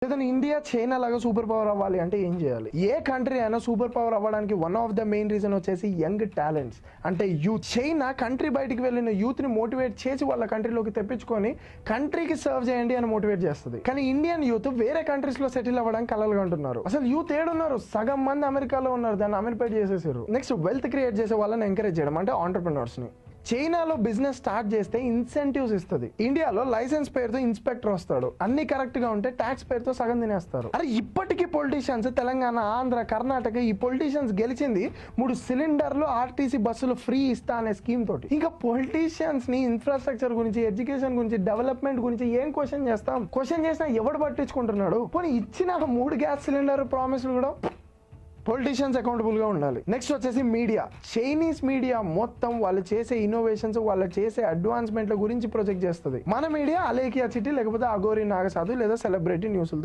ఏదైనా India China లాగా super power అవ్వాలి అంటే ఏం చేయాలి? ఏ కంట్రీ అయినా సూపర్ పవర్ అవ్వడానికి one of the main reason వచ్చేసి యంగ్ టాలెంట్స్, అంటే యూత్. చైనా కంట్రీ బయటికి వెళ్ళిన యూత్ ని మోటివేట్ చేసి వాళ్ళ కంట్రీలోకి తెప్పించుకొని కంట్రీకి సర్వ్ చేయండి అని మోటివేట్ చేస్తుంది. కానీ ఇండియన్ యూత్ వేరే కంట్రీస్ లో సెటిల్ అవ్వడానికి కలలుగా అంటున్నారు. అసలు యూత్ ఏడున్నారు? సగం మంది అమెరికాలో ఉన్నారు, దాన్ని అమెరిపేట్ చేసేసారు. నెక్స్ట్ వెల్త్ క్రియేట్ చేసే వాళ్ళని ఎంకరేజ్ చేయడం, అంటే ఆంటర్ప్రినర్స్ ని. చైనాలో బిజినెస్ స్టార్ట్ చేస్తే ఇన్సెంటివ్స్ ఇస్తుంది. ఇండియాలో లైసెన్స్ పేరుతో ఇన్స్పెక్టర్ వస్తాడు, అన్ని కరెక్ట్ గా ఉంటే ట్యాక్స్ పేరుతో సగం తినేస్తారు. అరే ఇప్పటికీ పొలిటీషియన్స్ తెలంగాణ, ఆంధ్ర, కర్ణాటక ఈ పొలిటీషియన్స్ గెలిచింది 3 సిలిండర్లు ఆర్టీసీ బస్సులు ఫ్రీ ఇస్తా అనే స్కీమ్ తోటి. ఇంకా పొలిటీషియన్స్ ని ఇన్ఫ్రాస్ట్రక్చర్ గురించి, ఎడ్యుకేషన్ గురించి, డెవలప్మెంట్ గురించి ఏం క్వశ్చన్ చేస్తాం? క్వశ్చన్ చేసినా ఎవడు పట్టించుకుంటున్నాడు? పోనీ ఇచ్చిన 3 గ్యాస్ సిలిండర్ ప్రామిస్లు కూడా పొలిటీషియన్స్ అకౌంటబుల్ గా ఉండాలి. నెక్స్ట్ వచ్చేసి మీడియా. చైనీస్ మీడియా మొత్తం వాళ్ళు చేసే ఇన్నోవేషన్స్, వాళ్ళు చేసే అడ్వాన్స్మెంట్ల గురించి ప్రొజెక్ట్ చేస్తుంది. మన మీడియా అలేకియా చిట్టి, లేకపోతే అఘోరి నాగసాధు లేదా సెలబ్రిటీ న్యూస్లతో